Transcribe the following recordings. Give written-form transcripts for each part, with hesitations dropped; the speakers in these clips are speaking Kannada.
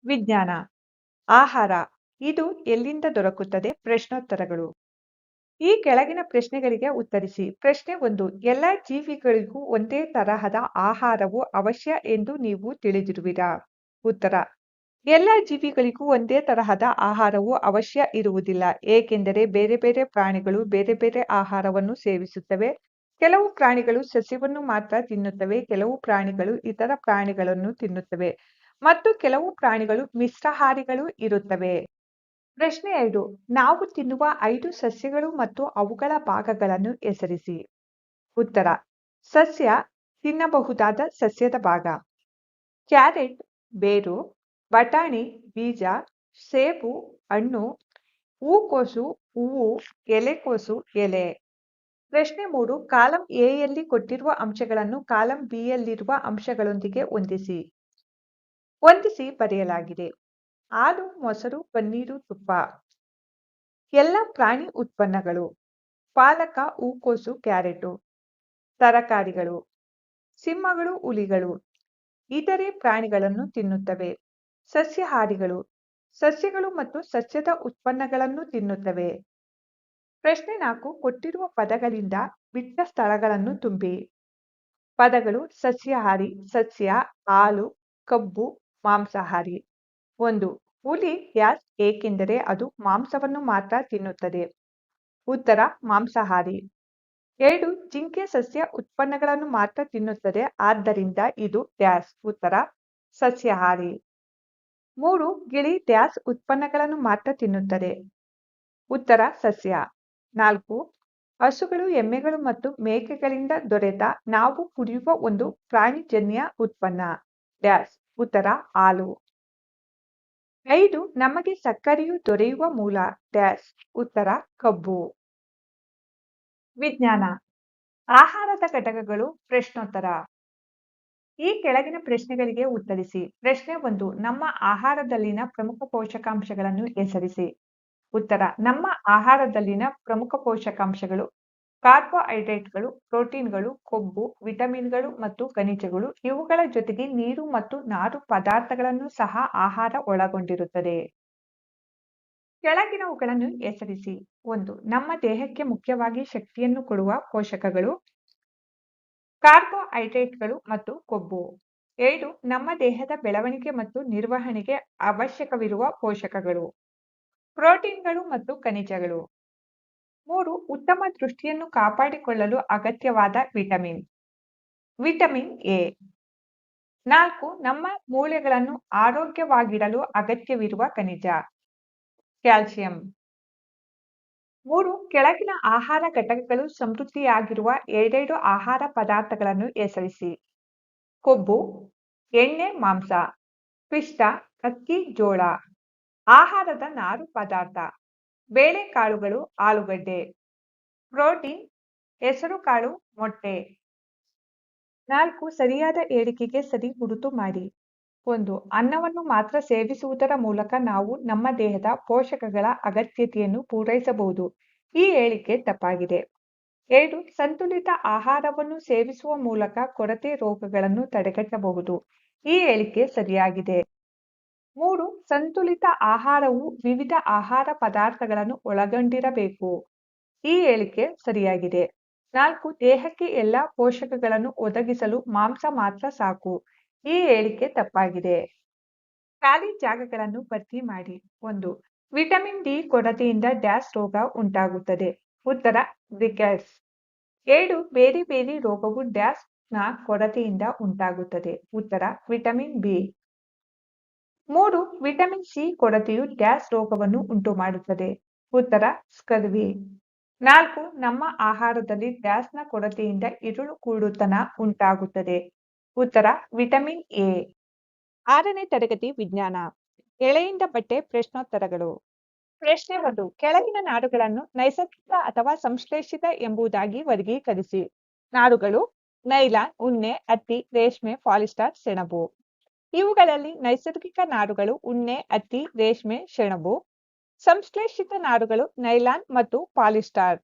ವಿಜ್ಞಾನ. ಆಹಾರ. ಇದು ಎಲ್ಲಿಂದ ದೊರಕುತ್ತದೆ? ಪ್ರಶ್ನೋತ್ತರಗಳು. ಈ ಕೆಳಗಿನ ಪ್ರಶ್ನೆಗಳಿಗೆ ಉತ್ತರಿಸಿ. ಪ್ರಶ್ನೆ 1. ಎಲ್ಲ ಜೀವಿಗಳಿಗೂ ಒಂದೇ ತರಹದ ಆಹಾರವು ಅವಶ್ಯ ಎಂದು ನೀವು ತಿಳಿದಿರುವಿರಾ? ಉತ್ತರ. ಎಲ್ಲ ಜೀವಿಗಳಿಗೂ ಒಂದೇ ತರಹದ ಆಹಾರವು ಅವಶ್ಯ ಇರುವುದಿಲ್ಲ. ಏಕೆಂದರೆ ಬೇರೆ ಬೇರೆ ಪ್ರಾಣಿಗಳು ಬೇರೆ ಬೇರೆ ಆಹಾರವನ್ನು ಸೇವಿಸುತ್ತವೆ. ಕೆಲವು ಪ್ರಾಣಿಗಳು ಸಸ್ಯವನ್ನು ಮಾತ್ರ ತಿನ್ನುತ್ತವೆ, ಕೆಲವು ಪ್ರಾಣಿಗಳು ಇತರ ಪ್ರಾಣಿಗಳನ್ನು ತಿನ್ನುತ್ತವೆ ಮತ್ತು ಕೆಲವು ಪ್ರಾಣಿಗಳು ಮಿಶ್ರಾಹಾರಿಗಳು ಇರುತ್ತವೆ. ಪ್ರಶ್ನೆ 2. ನಾವು ತಿನ್ನುವ 5 ಸಸ್ಯಗಳು ಮತ್ತು ಅವುಗಳ ಭಾಗಗಳನ್ನು ಹೆಸರಿಸಿ. ಉತ್ತರ. ಸಸ್ಯ, ತಿನ್ನಬಹುದಾದ ಸಸ್ಯದ ಭಾಗ. ಕ್ಯಾರೆಟ್, ಬೇರು. ಬಟಾಣಿ, ಬೀಜ. ಸೇಬು, ಹಣ್ಣು. ಹೂಕೋಸು, ಹೂವು. ಎಲೆಕೋಸು, ಎಲೆ. ಪ್ರಶ್ನೆ 3. ಕಾಲಂ ಎ ಯಲ್ಲಿ ಕೊಟ್ಟಿರುವ ಅಂಶಗಳನ್ನು ಕಾಲಂ ಬಿ ಯಲ್ಲಿರುವ ಅಂಶಗಳೊಂದಿಗೆ ಹೊಂದಿಸಿ ಬರೆಯಲಾಗಿದೆ. ಹಾಲು, ಮೊಸರು, ಪನ್ನೀರು, ತುಪ್ಪ. ಎಲ್ಲ ಪ್ರಾಣಿ ಉತ್ಪನ್ನಗಳು. ಪಾಲಕ, ಹೂಕೋಸು, ಕ್ಯಾರೆಟು. ತರಕಾರಿಗಳು. ಸಿಂಹಗಳು, ಹುಲಿಗಳು ಇತರೆ ಪ್ರಾಣಿಗಳನ್ನು ತಿನ್ನುತ್ತವೆ. ಸಸ್ಯಾಹಾರಿಗಳು. ಸಸ್ಯಗಳು ಮತ್ತು ಸಸ್ಯದ ಉತ್ಪನ್ನಗಳನ್ನು ತಿನ್ನುತ್ತವೆ. ಪ್ರಶ್ನೆ 4. ಕೊಟ್ಟಿರುವ ಪದಗಳಿಂದ ಬಿಟ್ಟ ಸ್ಥಳಗಳನ್ನು ತುಂಬಿ. ಪದಗಳು ಸಸ್ಯಾಹಾರಿ, ಸಸ್ಯ, ಹಾಲು, ಕಬ್ಬು, ಮಾಂಸಾಹಾರಿ. 1. ಹುಲಿ ಯಾಸ್ ಏಕೆಂದರೆ ಅದು ಮಾಂಸವನ್ನು ಮಾತ್ರ ತಿನ್ನುತ್ತದೆ. ಉತ್ತರ. ಮಾಂಸಾಹಾರಿ. 2. ಜಿಂಕೆ ಸಸ್ಯ ಉತ್ಪನ್ನಗಳನ್ನು ಮಾತ್ರ ತಿನ್ನುತ್ತದೆ, ಆದ್ದರಿಂದ ಇದು ಡ್ಯಾಸ್. ಉತ್ತರ. ಸಸ್ಯಾಹಾರಿ. 3. ಗಿಳಿ ಡ್ಯಾಸ್ ಉತ್ಪನ್ನಗಳನ್ನು ಮಾತ್ರ ತಿನ್ನುತ್ತದೆ. ಉತ್ತರ. ಸಸ್ಯ. 4. ಹಸುಗಳು, ಎಮ್ಮೆಗಳು ಮತ್ತು ಮೇಕೆಗಳಿಂದ ದೊರೆತ ನಾವು ಕುಡಿಯುವ ಒಂದು ಪ್ರಾಣಿಜನ್ಯ ಉತ್ಪನ್ನ ಡ್ಯಾಸ್. ಉತ್ತರ. ಹಾಲು. 5. ನಮಗೆ ಸಕ್ಕರೆಯು ದೊರೆಯುವ ಮೂಲ ಡ್ಯಾಸ್. ಉತ್ತರ. ಕಬ್ಬು. ವಿಜ್ಞಾನ. ಆಹಾರದ ಘಟಕಗಳು. ಪ್ರಶ್ನೋತ್ತರ. ಈ ಕೆಳಗಿನ ಪ್ರಶ್ನೆಗಳಿಗೆ ಉತ್ತರಿಸಿ. ಪ್ರಶ್ನೆ 1. ನಮ್ಮ ಆಹಾರದಲ್ಲಿನ ಪ್ರಮುಖ ಪೋಷಕಾಂಶಗಳನ್ನು ಹೆಸರಿಸಿ. ಉತ್ತರ. ನಮ್ಮ ಆಹಾರದಲ್ಲಿನ ಪ್ರಮುಖ ಪೋಷಕಾಂಶಗಳು ಕಾರ್ಬೋಹೈಡ್ರೇಟ್ಗಳು, ಪ್ರೋಟೀನ್ಗಳು, ಕೊಬ್ಬು, ವಿಟಮಿನ್ಗಳು ಮತ್ತು ಖನಿಜಗಳು. ಇವುಗಳ ಜೊತೆಗೆ ನೀರು ಮತ್ತು ನಾರು ಪದಾರ್ಥಗಳನ್ನು ಸಹ ಆಹಾರ ಒಳಗೊಂಡಿರುತ್ತದೆ. ಕೆಳಗಿನವುಗಳನ್ನು ಹೆಸರಿಸಿ. 1. ನಮ್ಮ ದೇಹಕ್ಕೆ ಮುಖ್ಯವಾಗಿ ಶಕ್ತಿಯನ್ನು ಕೊಡುವ ಪೋಷಕಗಳು ಕಾರ್ಬೋಹೈಡ್ರೇಟ್ಗಳು ಮತ್ತು ಕೊಬ್ಬು. 2. ನಮ್ಮ ದೇಹದ ಬೆಳವಣಿಗೆ ಮತ್ತು ನಿರ್ವಹಣೆಗೆ ಅವಶ್ಯಕವಿರುವ ಪೋಷಕಗಳು ಪ್ರೋಟೀನ್ಗಳು ಮತ್ತು ಖನಿಜಗಳು. 3. ಉತ್ತಮ ದೃಷ್ಟಿಯನ್ನು ಕಾಪಾಡಿಕೊಳ್ಳಲು ಅಗತ್ಯವಾದ ವಿಟಮಿನ್ ಎ. 4. ನಮ್ಮ ಮೂಳೆಗಳನ್ನು ಆರೋಗ್ಯವಾಗಿಡಲು ಅಗತ್ಯವಿರುವ ಖನಿಜ ಕ್ಯಾಲ್ಸಿಯಂ. 3. ಕೆಳಗಿನ ಆಹಾರ ಘಟಕಗಳು ಸಮೃದ್ಧಿಯಾಗಿರುವ 2 ಆಹಾರ ಪದಾರ್ಥಗಳನ್ನು ಹೆಸರಿಸಿ. ಕೊಬ್ಬು, ಎಣ್ಣೆ, ಮಾಂಸ. ಪಿಷ್ಟ, ಅಕ್ಕಿ, ಜೋಳ. ಆಹಾರದ ನಾರು ಪದಾರ್ಥ ಬೇಳೆಕಾಳುಗಳು, ಆಲೂಗಡ್ಡೆ. ಪ್ರೋಟೀನ್, ಹೆಸರುಕಾಳು, ಮೊಟ್ಟೆ. 4. ಸರಿಯಾದ ಹೇಳಿಕೆಗೆ ಸರಿ ಗುರುತು ಮಾಡಿ. 1. ಅನ್ನವನ್ನು ಮಾತ್ರ ಸೇವಿಸುವುದರ ಮೂಲಕ ನಾವು ನಮ್ಮ ದೇಹದ ಪೋಷಕಗಳ ಅಗತ್ಯತೆಯನ್ನು ಪೂರೈಸಬಹುದು. ಈ ಹೇಳಿಕೆ ತಪ್ಪಾಗಿದೆ. 2. ಸಂತುಲಿತ ಆಹಾರವನ್ನು ಸೇವಿಸುವ ಮೂಲಕ ಕೊರತೆ ರೋಗಗಳನ್ನು ತಡೆಗಟ್ಟಬಹುದು. ಈ ಹೇಳಿಕೆ ಸರಿಯಾಗಿದೆ. 3. ಸಂತುಲಿತ ಆಹಾರವು ವಿವಿಧ ಆಹಾರ ಪದಾರ್ಥಗಳನ್ನು ಒಳಗೊಂಡಿರಬೇಕು. ಈ ಹೇಳಿಕೆ ಸರಿಯಾಗಿದೆ. 4. ದೇಹಕ್ಕೆ ಎಲ್ಲ ಪೋಷಕಗಳನ್ನು ಒದಗಿಸಲು ಮಾಂಸ ಮಾತ್ರ ಸಾಕು. ಈ ಹೇಳಿಕೆ ತಪ್ಪಾಗಿದೆ. ಖಾಲಿ ಜಾಗಗಳನ್ನು ಭರ್ತಿ ಮಾಡಿ. 1. ವಿಟಮಿನ್ ಡಿ ಕೊರತೆಯಿಂದ ಡ್ಯಾಸ್ ರೋಗ ಉಂಟಾಗುತ್ತದೆ. ಉತ್ತರ. ರಿಕೆಟ್ಸ್. 2. ಬೇರಿ ಬೇರಿ ರೋಗವು ಡ್ಯಾಸ್ ನ ಕೊರತೆಯಿಂದ ಉಂಟಾಗುತ್ತದೆ. ಉತ್ತರ. Vitamin B. 3. ವಿಟಮಿನ್ ಸಿ ಕೊರತೆಯು ಡ್ಯಾಸ್ ರೋಗವನ್ನು ಉಂಟುಮಾಡುತ್ತದೆ. ಉತ್ತರ. ಸ್ಕರ್ವಿ. 4. ನಮ್ಮ ಆಹಾರದಲ್ಲಿ ಡ್ಯಾಸ್ನ ಕೊರತೆಯಿಂದ ಇರುಳು ಕುರುಡುತನ ಉಂಟಾಗುತ್ತದೆ. ಉತ್ತರ. Vitamin A. 6ನೇ ತರಗತಿ ವಿಜ್ಞಾನ. ಎಳೆಯಿಂದ ಬಟ್ಟೆ ಪ್ರಶ್ನೋತ್ತರಗಳು. ಪ್ರಶ್ನೆ 1. ಕೆಳಗಿನ ನಾರುಗಳನ್ನು ನೈಸರ್ಗಿಕ ಅಥವಾ ಸಂಶ್ಲೇಷಿತ ಎಂಬುದಾಗಿ ವರ್ಗೀಕರಿಸಿ. ನಾರುಗಳು ನೈಲಾನ್, ಉಣ್ಣೆ, ಹತ್ತಿ, ರೇಷ್ಮೆ, ಪಾಲಿಸ್ಟರ್, ಸೆಣಬು. ಇವುಗಳಲ್ಲಿ ನೈಸರ್ಗಿಕ ನಾರುಗಳು ಉಣ್ಣೆ, ಹತ್ತಿ, ರೇಷ್ಮೆ, ಸೆಣಬು. ಸಂಶ್ಲೇಷಿತ ನಾರುಗಳು ನೈಲಾನ್ ಮತ್ತು ಪಾಲಿಸ್ಟರ್.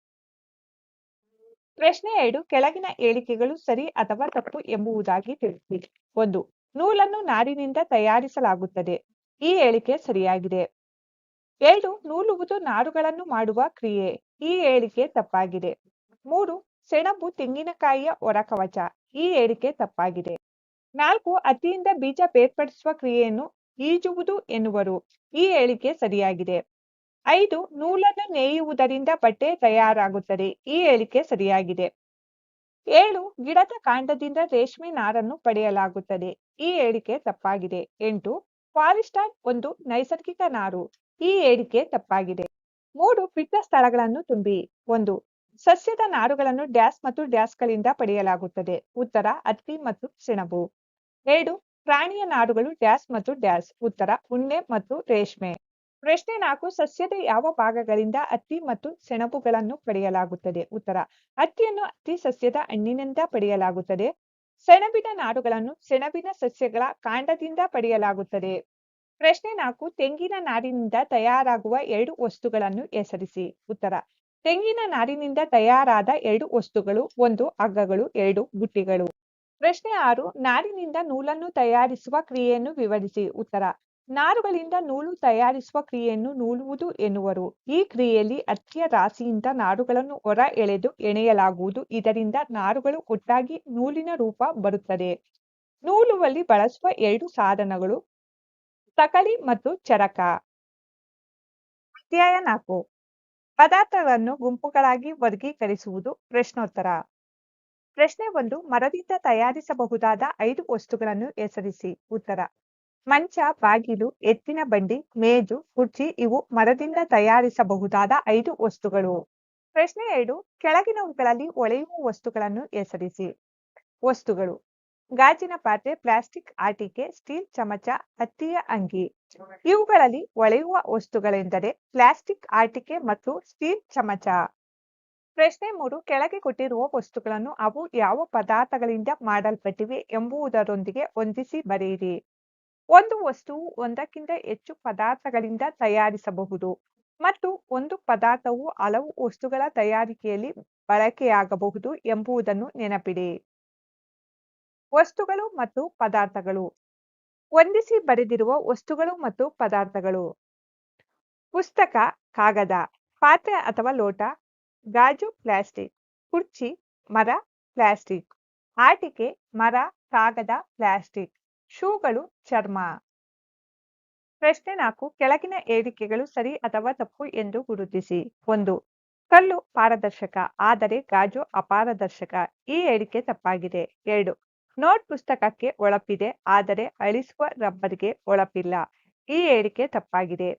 ಪ್ರಶ್ನೆ 2. ಕೆಳಗಿನ ಹೇಳಿಕೆಗಳು ಸರಿ ಅಥವಾ ತಪ್ಪು ಎಂಬುದಾಗಿ ತಿಳಿಸಿ. 1. ನೂಲನ್ನು ನಾರಿನಿಂದ ತಯಾರಿಸಲಾಗುತ್ತದೆ. ಈ ಹೇಳಿಕೆ ಸರಿಯಾಗಿದೆ. 2 ನೂಲುವುದು ನಾರುಗಳನ್ನು ಮಾಡುವ ಕ್ರಿಯೆ. ಈ ಹೇಳಿಕೆ ತಪ್ಪಾಗಿದೆ. 3 ಸೆಣಬು ತೆಂಗಿನಕಾಯಿಯ ಹೊರಕವಚ. ಈ ಹೇಳಿಕೆ ತಪ್ಪಾಗಿದೆ. 4 ಹತ್ತಿಯಿಂದ ಬೀಜ ಬೇರ್ಪಡಿಸುವ ಕ್ರಿಯೆಯನ್ನು ಈಜುವುದು ಎನ್ನುವರು. ಈ ಹೇಳಿಕೆ ಸರಿಯಾಗಿದೆ. 5 ನೂಲನ್ನು ನೇಯುವುದರಿಂದ ಬಟ್ಟೆ ತಯಾರಾಗುತ್ತದೆ. ಈ ಹೇಳಿಕೆ ಸರಿಯಾಗಿದೆ. 7 ಗಿಡದ ಕಾಂಡದಿಂದ ರೇಷ್ಮೆ ನಾರನ್ನು ಪಡೆಯಲಾಗುತ್ತದೆ. ಈ ಹೇಳಿಕೆ ತಪ್ಪಾಗಿದೆ. 8 ಪಾಲಿಸ್ಟರ್ ಒಂದು ನೈಸರ್ಗಿಕ ನಾರು. ಈ ಹೇಳಿಕೆ ತಪ್ಪಾಗಿದೆ. 3 ಬಿಟ್ಟ ಸ್ಥಳಗಳನ್ನು ತುಂಬಿ. 1 ಸಸ್ಯದ ನಾರುಗಳನ್ನು ಡ್ಯಾಶ್ ಮತ್ತು ಡ್ಯಾಶ್ಗಳಿಂದ ಪಡೆಯಲಾಗುತ್ತದೆ. ಉತ್ತರ ಹತ್ತಿ ಮತ್ತು ಸೆಣಬು. 2 ಪ್ರಾಣಿಯ ನಾರುಗಳು ಡ್ಯಾಶ್ ಮತ್ತು ಡ್ಯಾಶ್. ಉತ್ತರ ಉಣ್ಣೆ ಮತ್ತು ರೇಷ್ಮೆ. ಪ್ರಶ್ನೆ 4 ಸಸ್ಯದ ಯಾವ ಭಾಗಗಳಿಂದ ಹತ್ತಿ ಮತ್ತು ಸೆಣಬುಗಳನ್ನು ಪಡೆಯಲಾಗುತ್ತದೆ. ಉತ್ತರ ಹತ್ತಿಯನ್ನು ಹತ್ತಿ ಸಸ್ಯದ ಹಣ್ಣಿನಿಂದ ಪಡೆಯಲಾಗುತ್ತದೆ. ಸೆಣಬಿನ ನಾರುಗಳನ್ನು ಸೆಣಬಿನ ಸಸ್ಯಗಳ ಕಾಂಡದಿಂದ ಪಡೆಯಲಾಗುತ್ತದೆ. ಪ್ರಶ್ನೆ 4 ತೆಂಗಿನ ನಾರಿನಿಂದ ತಯಾರಾಗುವ 2 ವಸ್ತುಗಳನ್ನು ಹೆಸರಿಸಿ. ಉತ್ತರ ತೆಂಗಿನ ನಾರಿನಿಂದ ತಯಾರಾದ 2 ವಸ್ತುಗಳು 1 ಹಗ್ಗಗಳು 2 ಬುಟ್ಟಿಗಳು. ಪ್ರಶ್ನೆ 6 ನಾರಿನಿಂದ ನೂಲನ್ನು ತಯಾರಿಸುವ ಕ್ರಿಯೆಯನ್ನು ವಿವರಿಸಿ. ಉತ್ತರ ನಾರುಗಳಿಂದ ನೂಲು ತಯಾರಿಸುವ ಕ್ರಿಯೆಯನ್ನು ನೂಲುವುದು ಎನ್ನುವರು. ಈ ಕ್ರಿಯೆಯಲ್ಲಿ ಹತ್ತಿಯ ರಾಶಿಯಿಂದ ನಾರುಗಳನ್ನು ಹೊರ ಎಳೆದು ಎಣೆಯಲಾಗುವುದು. ಇದರಿಂದ ನಾರುಗಳು ಒಟ್ಟಾಗಿ ನೂಲಿನ ರೂಪ ಬರುತ್ತದೆ. ನೂಲುವಲ್ಲಿ ಬಳಸುವ 2 ಸಾಧನಗಳು ತಕಳಿ ಮತ್ತು ಚರಕ. ಅಧ್ಯಾಯ 4 ಪದಾರ್ಥಗಳನ್ನು ಗುಂಪುಗಳಾಗಿ ವರ್ಗೀಕರಿಸುವುದು. ಪ್ರಶ್ನೋತ್ತರ. ಪ್ರಶ್ನೆ 1 ಮರದಿಂದ ತಯಾರಿಸಬಹುದಾದ 5 ವಸ್ತುಗಳನ್ನು ಹೆಸರಿಸಿ. ಉತ್ತರ ಮಂಚ, ಬಾಗಿಲು, ಎತ್ತಿನ ಬಂಡಿ, ಮೇಜು, ಕುರ್ಚಿ ಇವು ಮರದಿಂದ ತಯಾರಿಸಬಹುದಾದ 5 ವಸ್ತುಗಳು. ಪ್ರಶ್ನೆ 2 ಕೆಳಗಿನವುಗಳಲ್ಲಿ ಹೊಳೆಯುವ ವಸ್ತುಗಳನ್ನು ಹೆಸರಿಸಿ. ವಸ್ತುಗಳು ಗಾಜಿನ ಪಾತ್ರೆ, ಪ್ಲಾಸ್ಟಿಕ್ ಆಟಿಕೆ, ಸ್ಟೀಲ್ ಚಮಚ, ಹತ್ತಿಯ ಅಂಗಿ. ಇವುಗಳಲ್ಲಿ ಹೊಳೆಯುವ ವಸ್ತುಗಳೆಂದರೆ ಪ್ಲಾಸ್ಟಿಕ್ ಆಟಿಕೆ ಮತ್ತು ಸ್ಟೀಲ್ ಚಮಚ. ಪ್ರಶ್ನೆ 3 ಕೆಳಗೆ ಕೊಟ್ಟಿರುವ ವಸ್ತುಗಳನ್ನು ಅವು ಯಾವ ಪದಾರ್ಥಗಳಿಂದ ಮಾಡಲ್ಪಟ್ಟಿವೆ ಎಂಬುದರೊಂದಿಗೆ ಹೊಂದಿಸಿ ಬರೆಯಿರಿ. ಒಂದು ವಸ್ತುವು ಒಂದಕ್ಕಿಂತ ಹೆಚ್ಚು ಪದಾರ್ಥಗಳಿಂದ ತಯಾರಿಸಬಹುದು ಮತ್ತು ಒಂದು ಪದಾರ್ಥವು ಹಲವು ವಸ್ತುಗಳ ತಯಾರಿಕೆಯಲ್ಲಿ ಬಳಕೆಯಾಗಬಹುದು ಎಂಬುದನ್ನು ನೆನಪಿಡಿ. ವಸ್ತುಗಳು ಮತ್ತು ಪದಾರ್ಥಗಳು. ಹೊಂದಿಸಿ ಬರೆದಿರುವ ವಸ್ತುಗಳು ಮತ್ತು ಪದಾರ್ಥಗಳು. ಪುಸ್ತಕ ಕಾಗದ, ಪಾತ್ರೆ ಅಥವಾ ಲೋಟ ಗಾಜು ಪ್ಲಾಸ್ಟಿಕ್, ಕುರ್ಚಿ ಮರ ಪ್ಲಾಸ್ಟಿಕ್, ಆಟಿಕೆ ಮರ ಕಾಗದ ಪ್ಲಾಸ್ಟಿಕ್, ಶೂಗಳು ಚರ್ಮ. ಪ್ರಶ್ನೆ 4 ಕೆಳಗಿನ ಹೇಳಿಕೆಗಳು ಸರಿ ಅಥವಾ ತಪ್ಪು ಎಂದು ಗುರುತಿಸಿ. 1 ಕಲ್ಲು ಪಾರದರ್ಶಕ ಆದರೆ ಗಾಜು ಅಪಾರದರ್ಶಕ. ಈ ಹೇಳಿಕೆ ತಪ್ಪಾಗಿದೆ. 2 ನೋಟ್ ಪುಸ್ತಕಕ್ಕೆ ಹೊಳಪಿದೆ ಆದರೆ ಅಳಿಸುವ ರಬ್ಬರ್ಗೆ ಹೊಳಪಿಲ್ಲ. ಈ ಹೇಳಿಕೆ ತಪ್ಪಾಗಿದೆ.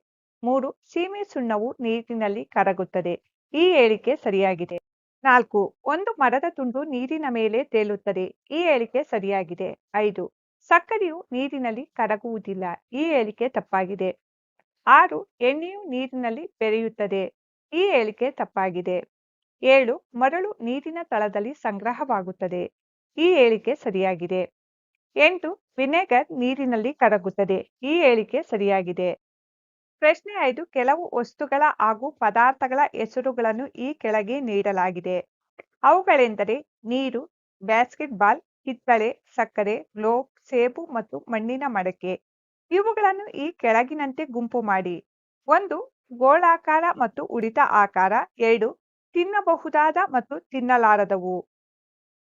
3 ಸೀಮೆ ಸುಣ್ಣವು ನೀರಿನಲ್ಲಿ ಕರಗುತ್ತದೆ. ಈ ಹೇಳಿಕೆ ಸರಿಯಾಗಿದೆ. 4 ಒಂದು ಮರದ ತುಂಡು ನೀರಿನ ಮೇಲೆ ತೇಲುತ್ತದೆ. ಈ ಹೇಳಿಕೆ ಸರಿಯಾಗಿದೆ. 5 ಸಕ್ಕರೆಯು ನೀರಿನಲ್ಲಿ ಕರಗುವುದಿಲ್ಲ. ಈ ಹೇಳಿಕೆ ತಪ್ಪಾಗಿದೆ. 6 ಎಣ್ಣೆಯು ನೀರಿನಲ್ಲಿ ಬೆರೆಯುತ್ತದೆ. ಈ ಹೇಳಿಕೆ ತಪ್ಪಾಗಿದೆ. 7 ಮರಳು ನೀರಿನ ತಳದಲ್ಲಿ ಸಂಗ್ರಹವಾಗುತ್ತದೆ. ಈ ಹೇಳಿಕೆ ಸರಿಯಾಗಿದೆ. 8 ವಿನೆಗರ್ ನೀರಿನಲ್ಲಿ ಕರಗುತ್ತದೆ. ಈ ಹೇಳಿಕೆ ಸರಿಯಾಗಿದೆ. ಪ್ರಶ್ನೆ 5 ಕೆಲವು ವಸ್ತುಗಳ ಹಾಗೂ ಪದಾರ್ಥಗಳ ಹೆಸರುಗಳನ್ನು ಈ ಕೆಳಗೆ ನೀಡಲಾಗಿದೆ. ಅವುಗಳೆಂದರೆ ನೀರು, ಬ್ಯಾಸ್ಕೆಟ್ ಬಾಲ್, ಕಿತ್ತಳೆ, ಸಕ್ಕರೆ, ಗ್ಲೋಬ್, ಸೇಬು ಮತ್ತು ಮಣ್ಣಿನ ಮಡಕೆ. ಇವುಗಳನ್ನು ಈ ಕೆಳಗಿನಂತೆ ಗುಂಪು ಮಾಡಿ. 1 ಗೋಳಾಕಾರ ಮತ್ತು ಉಳಿದ ಆಕಾರ. 2 ತಿನ್ನಬಹುದಾದ ಮತ್ತು ತಿನ್ನಲಾರದವು.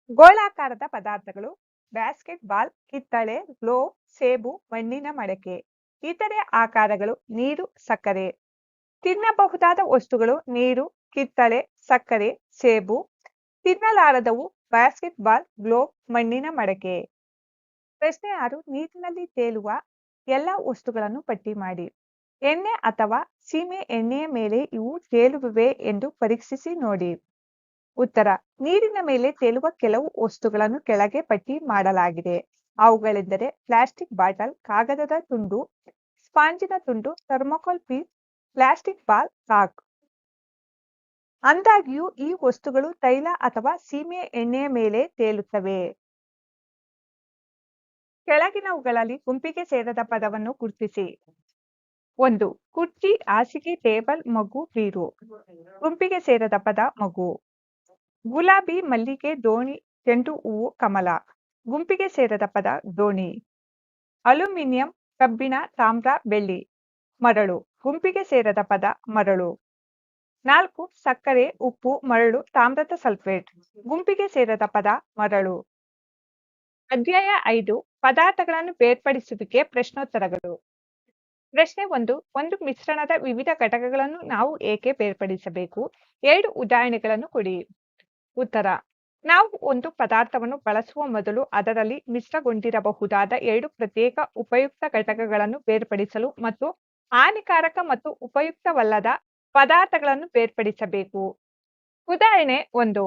ಗೋಳಾಕಾರದ ಪದಾರ್ಥಗಳು ಬ್ಯಾಸ್ಕೆಟ್ ಬಾಲ್, ಕಿತ್ತಳೆ, ಗ್ಲೋಬ್, ಸೇಬು, ಮಣ್ಣಿನ ಮಡಕೆ. ಇತರೆ ಆಕಾರಗಳು ನೀರು, ಸಕ್ಕರೆ. ತಿನ್ನಬಹುದಾದ ವಸ್ತುಗಳು ನೀರು, ಕಿತ್ತಳೆ, ಸಕ್ಕರೆ, ಸೇಬು. ತಿನ್ನಲಾರದವು ಬ್ಯಾಸ್ಕೆಟ್ ಬಾಲ್, ಗ್ಲೋಬ್, ಮಣ್ಣಿನ ಮಡಕೆ. ಪ್ರಶ್ನೆ 6 ನೀರಿನಲ್ಲಿ ತೇಲುವ ಎಲ್ಲ ವಸ್ತುಗಳನ್ನು ಪಟ್ಟಿ ಮಾಡಿ. ಎಣ್ಣೆ ಅಥವಾ ಸೀಮೆ ಎಣ್ಣೆಯ ಮೇಲೆ ಇವು ತೇಲುವಿವೆ ಎಂದು ಪರೀಕ್ಷಿಸಿ ನೋಡಿ. ಉತ್ತರ ನೀರಿನ ಮೇಲೆ ತೇಲುವ ಕೆಲವು ವಸ್ತುಗಳನ್ನು ಕೆಳಗೆ ಪಟ್ಟಿ ಮಾಡಲಾಗಿದೆ. ಅವುಗಳೆಂದರೆ ಪ್ಲಾಸ್ಟಿಕ್ ಬಾಟಲ್, ಕಾಗದದ ತುಂಡು, ಸ್ಪಾಂಜಿನ ತುಂಡು, ಥರ್ಮೋಕೋಲ್ ಪೀಸ್, ಪ್ಲಾಸ್ಟಿಕ್ ಬಾಲ್, ಕಾಕ್. ಅಂದಾಗ್ಯೂ ಈ ವಸ್ತುಗಳು ತೈಲ ಅಥವಾ ಸೀಮೆ ಎಣ್ಣೆಯ ಮೇಲೆ ತೇಲುತ್ತವೆ. ಕೆಳಗಿನವುಗಳಲ್ಲಿ ಗುಂಪಿಗೆ ಸೇರದ ಪದವನ್ನು ಗುರುತಿಸಿ. 1 ಕುರ್ಚಿ, ಹಾಸಿಗೆ, ಟೇಬಲ್, ಮಗು, ಬೀರು. ಗುಂಪಿಗೆ ಸೇರದ ಪದ ಮಗು. ಗುಲಾಬಿ, ಮಲ್ಲಿಗೆ, ದೋಣಿ, ಚೆಂಡು ಹೂವು, ಕಮಲ. ಗುಂಪಿಗೆ ಸೇರದ ಪದ ದೋಣಿ. ಅಲ್ಯೂಮಿನಿಯಂ, ಕಬ್ಬಿಣ, ತಾಮ್ರ, ಬೆಳ್ಳಿ. ಮರಳು ಗುಂಪಿಗೆ ಸೇರದ ಪದ ಮರಳು. 4 ಸಕ್ಕರೆ, ಉಪ್ಪು, ಮರಳು, ತಾಮ್ರದ ಸಲ್ಫೇಟ್. ಗುಂಪಿಗೆ ಸೇರದ ಪದ ಮರಳು. ಅಧ್ಯಾಯ 5 ಪದಾರ್ಥಗಳನ್ನು ಬೇರ್ಪಡಿಸುವಿಕೆ ಪ್ರಶ್ನೋತ್ತರಗಳು. ಪ್ರಶ್ನೆ 1 ಒಂದು ಮಿಶ್ರಣದ ವಿವಿಧ ಘಟಕಗಳನ್ನು ನಾವು ಏಕೆ ಬೇರ್ಪಡಿಸಬೇಕು? 2 ಉದಾಹರಣೆಗಳನ್ನು ಕೊಡಿ. ಉತ್ತರ: ನಾವು ಒಂದು ಪದಾರ್ಥವನ್ನು ಬಳಸುವ ಮೊದಲು ಅದರಲ್ಲಿ ಮಿಶ್ರಗೊಂಡಿರಬಹುದಾದ 2 ಪ್ರತ್ಯೇಕ ಉಪಯುಕ್ತ ಘಟಕಗಳನ್ನು ಬೇರ್ಪಡಿಸಲು ಮತ್ತು ಹಾನಿಕಾರಕ ಮತ್ತು ಉಪಯುಕ್ತವಲ್ಲದ ಪದಾರ್ಥಗಳನ್ನು ಬೇರ್ಪಡಿಸಬೇಕು. ಉದಾಹರಣೆ 1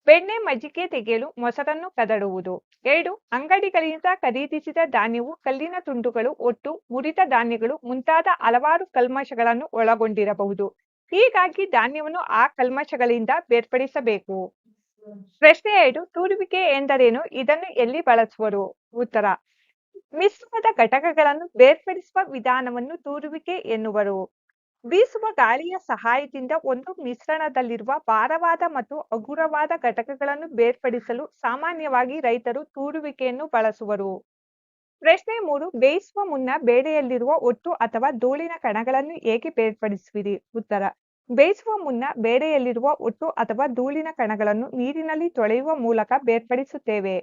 ಬೆಣ್ಣೆ ಮಜ್ಜಿಗೆ ತೆಗೆಯಲು ಮೊಸರನ್ನು ಕದಡುವುದು. 2 ಅಂಗಡಿಗಳಿಂದ ಖರೀದಿಸಿದ ಧಾನ್ಯವು ಕಲ್ಲಿನ ತುಂಡುಗಳು, ಒಟ್ಟು, ಹುರಿದ ಧಾನ್ಯಗಳು ಮುಂತಾದ ಹಲವಾರು ಕಲ್ಮಶಗಳನ್ನು ಒಳಗೊಂಡಿರಬಹುದು. ಹೀಗಾಗಿ ಧಾನ್ಯವನ್ನು ಆ ಕಲ್ಮಶಗಳಿಂದ ಬೇರ್ಪಡಿಸಬೇಕು. ಪ್ರಶ್ನೆ 2 ತೂರುವಿಕೆ ಎಂದರೇನು? ಇದನ್ನು ಎಲ್ಲಿ ಬಳಸುವರು? ಉತ್ತರ: ಮಿಶ್ರಣದ ಘಟಕಗಳನ್ನು ಬೇರ್ಪಡಿಸುವ ವಿಧಾನವನ್ನು ತೂರುವಿಕೆ ಎನ್ನುವರು. ಬೀಸುವ ಗಾಳಿಯ ಸಹಾಯದಿಂದ ಒಂದು ಮಿಶ್ರಣದಲ್ಲಿರುವ ಭಾರವಾದ ಮತ್ತು ಹಗುರವಾದ ಘಟಕಗಳನ್ನು ಬೇರ್ಪಡಿಸಲು ಸಾಮಾನ್ಯವಾಗಿ ರೈತರು ತೂರುವಿಕೆಯನ್ನು ಬಳಸುವರು. ಪ್ರಶ್ನೆ 3 ಬೇಯಿಸುವ ಮುನ್ನ ಬೇಳೆಯಲ್ಲಿರುವ ಒಟ್ಟು ಅಥವಾ ಧೂಳಿನ ಕಣಗಳನ್ನು ಹೇಗೆ ಬೇರ್ಪಡಿಸುವಿರಿ? ಉತ್ತರ: ಬೇಯಿಸುವ ಮುನ್ನ ಬೇಳೆಯಲ್ಲಿರುವ ಒಟ್ಟು ಅಥವಾ ಧೂಳಿನ ಕಣಗಳನ್ನು ನೀರಿನಲ್ಲಿ ತೊಳೆಯುವ ಮೂಲಕ ಬೇರ್ಪಡಿಸುತ್ತೇವೆ.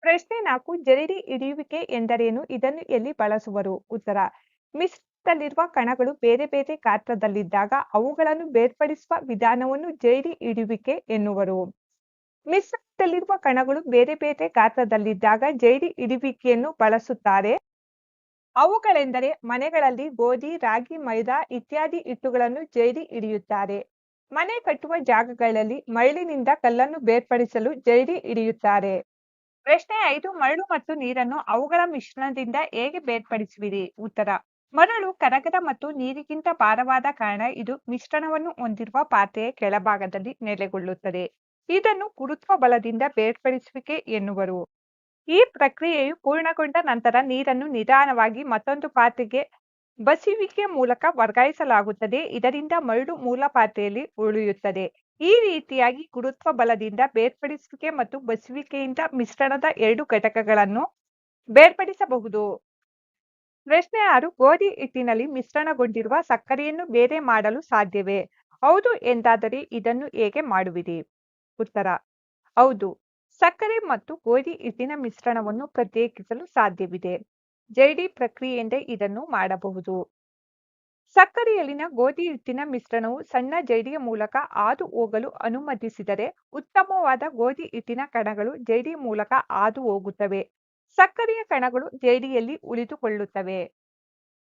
ಪ್ರಶ್ನೆ 4 ಜರಡಿ ಹಿಡಿಯುವಿಕೆ ಎಂದರೇನು? ಇದನ್ನು ಎಲ್ಲಿ ಬಳಸುವರು? ಉತ್ತರ: ಮಿಶ್ರಣದಲ್ಲಿರುವ ಕಣಗಳು ಬೇರೆ ಬೇರೆ ಗಾತ್ರದಲ್ಲಿದ್ದಾಗ ಅವುಗಳನ್ನು ಬೇರ್ಪಡಿಸುವ ವಿಧಾನವನ್ನು ಜರಡಿ ಹಿಡಿಯುವಿಕೆ ಎನ್ನುವರು. ಮಿಶ್ರಣದಲ್ಲಿರುವ ಕಣಗಳು ಬೇರೆ ಬೇರೆ ಗಾತ್ರದಲ್ಲಿದ್ದಾಗ ಜರಡಿ ಹಿಡಿಯುವಿಕೆಯನ್ನು ಬಳಸುತ್ತಾರೆ. ಅವುಗಳೆಂದರೆ ಮನೆಗಳಲ್ಲಿ ಗೋಧಿ, ರಾಗಿ, ಮೈದಾ ಇತ್ಯಾದಿ ಹಿಟ್ಟುಗಳನ್ನು ಜರಡಿ ಹಿಡಿಯುತ್ತಾರೆ. ಮನೆ ಕಟ್ಟುವ ಜಾಗಗಳಲ್ಲಿ ಮರಳಿನಿಂದ ಕಲ್ಲನ್ನು ಬೇರ್ಪಡಿಸಲು ಜರಡಿ ಹಿಡಿಯುತ್ತಾರೆ. ಪ್ರಶ್ನೆ 5 ಮರಳು ಮತ್ತು ನೀರನ್ನು ಅವುಗಳ ಮಿಶ್ರಣದಿಂದ ಹೇಗೆ ಬೇರ್ಪಡಿಸುವಿರಿ? ಉತ್ತರ: ಮರಳು ಕರಗದ ಮತ್ತು ನೀರಿಗಿಂತ ಭಾರವಾದ ಕಾರಣ ಇದು ಮಿಶ್ರಣವನ್ನು ಹೊಂದಿರುವ ಪಾತ್ರೆಯ ಕೆಳಭಾಗದಲ್ಲಿ ನೆಲೆಗೊಳ್ಳುತ್ತದೆ. ಇದನ್ನು ಗುರುತ್ವ ಬಲದಿಂದ ಬೇರ್ಪಡಿಸುವಿಕೆ ಎನ್ನುವರು. ಈ ಪ್ರಕ್ರಿಯೆಯು ಪೂರ್ಣಗೊಂಡ ನಂತರ ನೀರನ್ನು ನಿಧಾನವಾಗಿ ಮತ್ತೊಂದು ಪಾತ್ರೆಗೆ ಬಸಿಯುವಿಕೆ ಮೂಲಕ ವರ್ಗಾಯಿಸಲಾಗುತ್ತದೆ. ಇದರಿಂದ ಮರಳು ಮೂಲ ಪಾತ್ರೆಯಲ್ಲಿ ಉಳಿಯುತ್ತದೆ. ಈ ರೀತಿಯಾಗಿ ಗುರುತ್ವ ಬಲದಿಂದ ಬೇರ್ಪಡಿಸುವಿಕೆ ಮತ್ತು ಬಸಿಯುವಿಕೆಯಿಂದ ಮಿಶ್ರಣದ 2 ಘಟಕಗಳನ್ನು ಬೇರ್ಪಡಿಸಬಹುದು. ಪ್ರಶ್ನೆ 6 ಗೋಧಿ ಹಿಟ್ಟಿನಲ್ಲಿ ಮಿಶ್ರಣಗೊಂಡಿರುವ ಸಕ್ಕರೆಯನ್ನು ಬೇರೆ ಮಾಡಲು ಸಾಧ್ಯವೇ? ಹೌದು ಎಂದಾದರೆ ಇದನ್ನು ಹೇಗೆ ಮಾಡುವಿರಿ? ಉತ್ತರ: ಹೌದು. ಸಕ್ಕರೆ ಮತ್ತು ಗೋಧಿ ಹಿಟ್ಟಿನ ಮಿಶ್ರಣವನ್ನು ಪ್ರತ್ಯೇಕಿಸಲು ಸಾಧ್ಯವಿದೆ. ಜರಡಿ ಪ್ರಕ್ರಿಯೆಯಿಂದ ಇದನ್ನು ಮಾಡಬಹುದು. ಸಕ್ಕರೆಯಲ್ಲಿನ ಗೋಧಿ ಹಿಟ್ಟಿನ ಮಿಶ್ರಣವು ಸಣ್ಣ ಜರಡಿಯ ಮೂಲಕ ಹಾದು ಹೋಗಲು ಅನುಮತಿಸಿದರೆ ಉತ್ತಮವಾದ ಗೋಧಿ ಹಿಟ್ಟಿನ ಕಣಗಳು ಜರಡಿ ಮೂಲಕ ಹಾದು ಹೋಗುತ್ತವೆ. ಸಕ್ಕರೆಯ ಕಣಗಳು ಜರಡಿಯಲ್ಲಿ ಉಳಿದುಕೊಳ್ಳುತ್ತವೆ.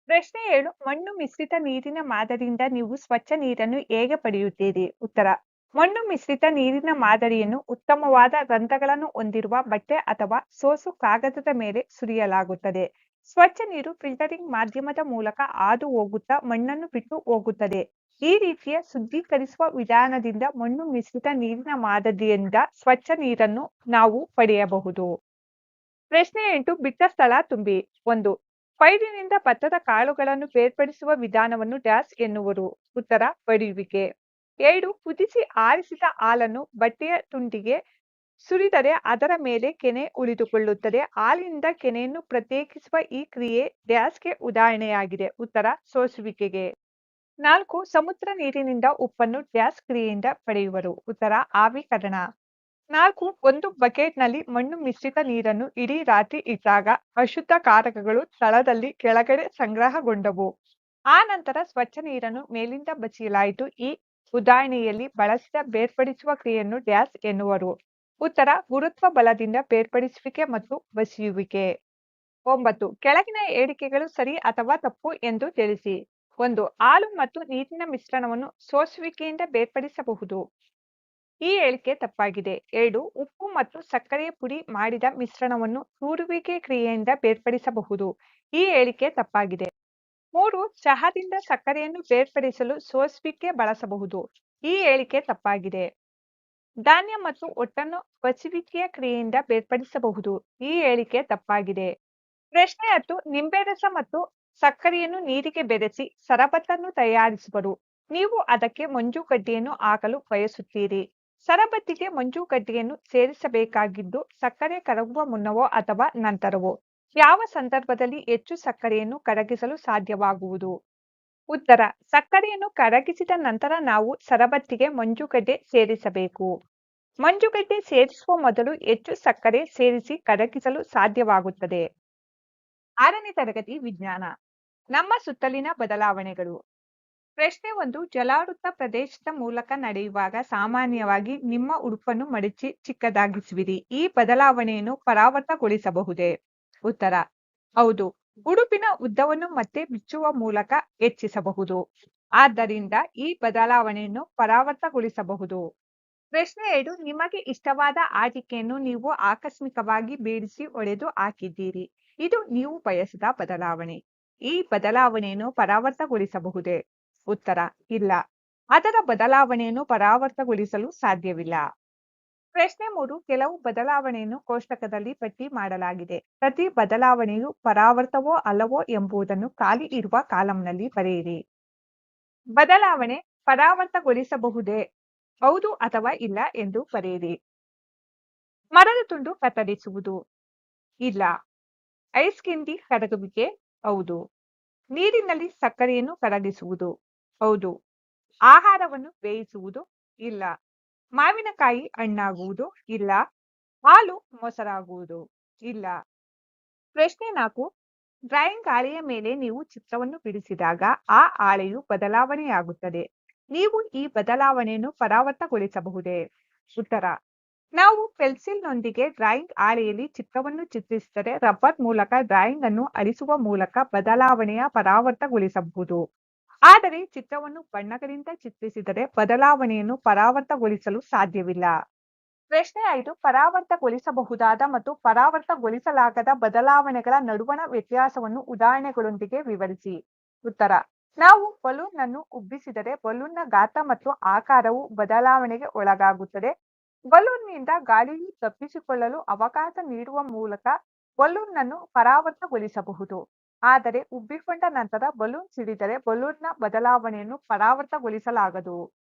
ಪ್ರಶ್ನೆ 7 ಮಣ್ಣು ಮಿಶ್ರಿತ ನೀರಿನ ಮಾದರಿಯಿಂದ ನೀವು ಸ್ವಚ್ಛ ನೀರನ್ನು ಹೇಗೆ ಪಡೆಯುತ್ತೀರಿ? ಉತ್ತರ: ಮಣ್ಣು ಮಿಶ್ರಿತ ನೀರಿನ ಮಾದರಿಯನ್ನು ಉತ್ತಮವಾದ ರಂಧ್ರಗಳನ್ನು ಹೊಂದಿರುವ ಬಟ್ಟೆ ಅಥವಾ ಸೋಸು ಕಾಗದದ ಮೇಲೆ ಸುರಿಯಲಾಗುತ್ತದೆ. ಸ್ವಚ್ಛ ನೀರು ಫಿಲ್ಟರಿಂಗ್ ಮಾಧ್ಯಮದ ಮೂಲಕ ಹಾದು ಹೋಗುತ್ತಾ ಮಣ್ಣನ್ನು ಬಿಟ್ಟು ಹೋಗುತ್ತದೆ. ಈ ರೀತಿಯ ಶುದ್ಧೀಕರಿಸುವ ವಿಧಾನದಿಂದ ಮಣ್ಣು ಮಿಶ್ರಿತ ನೀರಿನ ಮಾದರಿಯಿಂದ ಸ್ವಚ್ಛ ನೀರನ್ನು ನಾವು ಪಡೆಯಬಹುದು. ಪ್ರಶ್ನೆ 8 ಬಿಟ್ಟ ಸ್ಥಳ ತುಂಬಿ. 1 ಪೈರಿನಿಂದ ಭತ್ತದ ಕಾಳುಗಳನ್ನು ಬೇರ್ಪಡಿಸುವ ವಿಧಾನವನ್ನು ಡ್ಯಾಶ್ ಎನ್ನುವರು. ಉತ್ತರ: ಬಡಿಯುವಿಕೆ. 2 ಕುದಿಸಿ ಆರಿಸಿದ ಹಾಲನ್ನು ಬಟ್ಟೆಯ ತುಂಡಿಗೆ ಸುರಿದರೆ ಅದರ ಮೇಲೆ ಕೆನೆ ಉಳಿದುಕೊಳ್ಳುತ್ತದೆ. ಹಾಲಿನಿಂದ ಕೆನೆಯನ್ನು ಪ್ರತ್ಯೇಕಿಸುವ ಈ ಕ್ರಿಯೆ ಡ್ಯಾಶ್ಗೆ ಉದಾಹರಣೆಯಾಗಿದೆ. ಉತ್ತರ: ಸೋಸುವಿಕೆಗೆ. 4 ಸಮುದ್ರ ನೀರಿನಿಂದ ಉಪ್ಪನ್ನು ಡ್ಯಾಶ್ ಕ್ರಿಯೆಯಿಂದ ಪಡೆಯುವರು. ಉತ್ತರ: ಆವಿಕರಣ. 4 ಒಂದು ಬಕೆಟ್ನಲ್ಲಿ ಮಣ್ಣು ಮಿಶ್ರಿತ ನೀರನ್ನು ಇಡೀ ರಾತ್ರಿ ಇಟ್ಟಾಗ ಅಶುದ್ಧ ಕಾರಕಗಳು ತಳದಲ್ಲಿ ಕೆಳಗಡೆ ಸಂಗ್ರಹಗೊಂಡವು. ಆ ನಂತರ ಸ್ವಚ್ಛ ನೀರನ್ನು ಮೇಲಿಂದ ಬಸಿಯಲಾಯಿತು. ಈ ಉದಾಹರಣೆಯಲ್ಲಿ ಬಳಸಿದ ಬೇರ್ಪಡಿಸುವ ಕ್ರಿಯೆಯನ್ನು ಡ್ಯಾಶ್ ಎನ್ನುವರು. ಉತ್ತರ: ಗುರುತ್ವ ಬಲದಿಂದ ಬೇರ್ಪಡಿಸುವಿಕೆ ಮತ್ತು ಬಸಿಯುವಿಕೆ. 9 ಕೆಳಗಿನ ಹೇಳಿಕೆಗಳು ಸರಿ ಅಥವಾ ತಪ್ಪು ಎಂದು ತಿಳಿಸಿ. 1 ಹಾಲು ಮತ್ತು ನೀರಿನ ಮಿಶ್ರಣವನ್ನು ಸೋಸುವಿಕೆಯಿಂದ ಬೇರ್ಪಡಿಸಬಹುದು. ಈ ಹೇಳಿಕೆ ತಪ್ಪಾಗಿದೆ. 2 ಉಪ್ಪು ಮತ್ತು ಸಕ್ಕರೆಯ ಪುಡಿ ಮಾಡಿದ ಮಿಶ್ರಣವನ್ನು ತೂರುವಿಕೆ ಕ್ರಿಯೆಯಿಂದ ಬೇರ್ಪಡಿಸಬಹುದು. ಈ ಹೇಳಿಕೆ ತಪ್ಪಾಗಿದೆ. 3 ಚಹಾದಿಂದ ಸಕ್ಕರೆಯನ್ನು ಬೇರ್ಪಡಿಸಲು ಸೋಸುವಿಕೆ ಬಳಸಬಹುದು. ಈ ಹೇಳಿಕೆ ತಪ್ಪಾಗಿದೆ. ಧಾನ್ಯ ಮತ್ತು ಒಟ್ಟನ್ನು ಬಸಿಯುವಿಕೆಯ ಕ್ರಿಯೆಯಿಂದ ಬೇರ್ಪಡಿಸಬಹುದು. ಈ ಹೇಳಿಕೆ ತಪ್ಪಾಗಿದೆ. ಪ್ರಶ್ನೆ 10 ನಿಂಬೆ ರಸ ಮತ್ತು ಸಕ್ಕರೆಯನ್ನು ನೀರಿಗೆ ಬೆರೆಸಿ ಸರಬತ್ತನ್ನು ತಯಾರಿಸುವರು. ನೀವು ಅದಕ್ಕೆ ಮಂಜುಗಡ್ಡೆಯನ್ನು ಹಾಕಲು ಬಯಸುತ್ತೀರಿ. ಸರಬತ್ತಿಗೆ ಮಂಜುಗಡ್ಡೆಯನ್ನು ಸೇರಿಸಬೇಕಾಗಿದ್ದು ಸಕ್ಕರೆ ಕರಗುವ ಮುನ್ನವೋ ಅಥವಾ ನಂತರವೋ. ಯಾವ ಸಂದರ್ಭದಲ್ಲಿ ಹೆಚ್ಚು ಸಕ್ಕರೆಯನ್ನು ಕರಗಿಸಲು ಸಾಧ್ಯವಾಗುವುದು? ಉತ್ತರ: ಸಕ್ಕರೆಯನ್ನು ಕರಗಿಸಿದ ನಂತರ ನಾವು ಸರಬತ್ತಿಗೆ ಮಂಜುಗಡ್ಡೆ ಸೇರಿಸಬೇಕು. ಮಂಜುಗಡ್ಡೆ ಸೇರಿಸುವ ಮೊದಲು ಹೆಚ್ಚು ಸಕ್ಕರೆ ಸೇರಿಸಿ ಕರಗಿಸಲು ಸಾಧ್ಯವಾಗುತ್ತದೆ. 6ನೇ ತರಗತಿ ವಿಜ್ಞಾನ. ನಮ್ಮ ಸುತ್ತಲಿನ ಬದಲಾವಣೆಗಳು. ಪ್ರಶ್ನೆ 1: ಜಲಾವೃತ ಪ್ರದೇಶದ ಮೂಲಕ ನಡೆಯುವಾಗ ಸಾಮಾನ್ಯವಾಗಿ ನಿಮ್ಮ ಉಡುಪನ್ನು ಮಡಚಿ ಚಿಕ್ಕದಾಗಿಸುವಿರಿ. ಈ ಬದಲಾವಣೆಯನ್ನು ಪರಾವರ್ತಗೊಳಿಸಬಹುದೇ? ಉತ್ತರ: ಹೌದು. ಉಡುಪಿನ ಉದ್ದವನ್ನು ಮತ್ತೆ ಬಿಚ್ಚುವ ಮೂಲಕ ಹೆಚ್ಚಿಸಬಹುದು. ಆದ್ದರಿಂದ ಈ ಬದಲಾವಣೆಯನ್ನು ಪರಾವರ್ತಗೊಳಿಸಬಹುದು. ಪ್ರಶ್ನೆ 2: ನಿಮಗೆ ಇಷ್ಟವಾದ ಆಟಿಕೆಯನ್ನು ನೀವು ಆಕಸ್ಮಿಕವಾಗಿ ಬೀಳಿಸಿ ಒಡೆದು ಹಾಕಿದ್ದೀರಿ. ಇದು ನೀವು ಬಯಸದ ಬದಲಾವಣೆ. ಈ ಬದಲಾವಣೆಯನ್ನು ಪರಾವರ್ತಗೊಳಿಸಬಹುದೇ? ಉತ್ತರ: ಇಲ್ಲ. ಅದರ ಬದಲಾವಣೆಯನ್ನು ಪರಾವರ್ತಗೊಳಿಸಲು ಸಾಧ್ಯವಿಲ್ಲ. ಪ್ರಶ್ನೆ 3: ಕೆಲವು ಬದಲಾವಣೆಯನ್ನು ಕೋಷ್ಟಕದಲ್ಲಿ ಪಟ್ಟಿ ಮಾಡಲಾಗಿದೆ. ಪ್ರತಿ ಬದಲಾವಣೆಯು ಪರಾವರ್ತವೋ ಅಲ್ಲವೋ ಎಂಬುದನ್ನು ಖಾಲಿ ಇರುವ ಕಾಲಂನಲ್ಲಿ ಬರೆಯಿರಿ. ಬದಲಾವಣೆ ಪರಾವರ್ತಗೊಳಿಸಬಹುದೇ? ಹೌದು ಅಥವಾ ಇಲ್ಲ ಎಂದು ಬರೆಯಿರಿ. ಮರದ ತುಂಡು ಕತ್ತರಿಸುವುದು. ಇಲ್ಲ. ಐಸ್ ಕಿಂಡಿ ಕರಗುವಿಕೆ. ಹೌದು. ನೀರಿನಲ್ಲಿ ಸಕ್ಕರೆಯನ್ನು ಕರಗಿಸುವುದು. ಹೌದು. ಆಹಾರವನ್ನು ಬೇಯಿಸುವುದು. ಇಲ್ಲ. ಮಾವಿನಕಾಯಿ ಹಣ್ಣಾಗುವುದು. ಇಲ್ಲ. ಹಾಲು ಮೊಸರಾಗುವುದು. ಇಲ್ಲ. ಪ್ರಶ್ನೆ 4: ಡ್ರಾಯಿಂಗ್ ಹಾಳೆಯ ಮೇಲೆ ನೀವು ಚಿತ್ರವನ್ನು ಬಿಡಿಸಿದಾಗ ಆ ಹಾಳೆಯು ಬದಲಾವಣೆಯಾಗುತ್ತದೆ. ನೀವು ಈ ಬದಲಾವಣೆಯನ್ನು ಪರಾವರ್ತಗೊಳಿಸಬಹುದೇ? ಉತ್ತರ: ನಾವು ಪೆನ್ಸಿಲ್ನೊಂದಿಗೆ ಡ್ರಾಯಿಂಗ್ ಹಾಳೆಯಲ್ಲಿ ಚಿತ್ರವನ್ನು ಚಿತ್ರಿಸಿದರೆ ರಬ್ಬರ್ ಮೂಲಕ ಡ್ರಾಯಿಂಗ್ ಅನ್ನು ಅಳಿಸುವ ಮೂಲಕ ಬದಲಾವಣೆಯ ಪರಾವರ್ತಗೊಳಿಸಬಹುದು. ಆದರೆ ಚಿತ್ರವನ್ನು ಬಣ್ಣಗಳಿಂದ ಚಿತ್ರಿಸಿದರೆ ಬದಲಾವಣೆಯನ್ನು ಪರಾವರ್ತಗೊಳಿಸಲು ಸಾಧ್ಯವಿಲ್ಲ. ಪ್ರಶ್ನೆ 5: ಪರಾವರ್ತಗೊಳಿಸಬಹುದಾದ ಮತ್ತು ಪರಾವರ್ತಗೊಳಿಸಲಾಗದ ಬದಲಾವಣೆಗಳ ನಡುವಣ ವ್ಯತ್ಯಾಸವನ್ನು ಉದಾಹರಣೆಗಳೊಂದಿಗೆ ವಿವರಿಸಿ. ಉತ್ತರ: ನಾವು ಬಲೂನ್ ಅನ್ನು ಉಬ್ಬಿಸಿದರೆ ಬಲೂನ್ನ ಗಾತ್ರ ಮತ್ತು ಆಕಾರವು ಬದಲಾವಣೆಗೆ ಒಳಗಾಗುತ್ತದೆ. ಬಲೂನ್ನಿಂದ ಗಾಳಿಯು ತಪ್ಪಿಸಿಕೊಳ್ಳಲು ಅವಕಾಶ ನೀಡುವ ಮೂಲಕ ಬಲೂನ್ ಅನ್ನು ಪರಾವರ್ತಗೊಳಿಸಬಹುದು. ಆದರೆ ಉಬ್ಬಿಕೊಂಡ ನಂತರ ಬಲೂನ್ ಸಿಡಿದರೆ ಬಲೂನ್ನ ಬದಲಾವಣೆಯನ್ನು ಪರಾವರ್ತಗೊಳಿಸಲಾಗದು.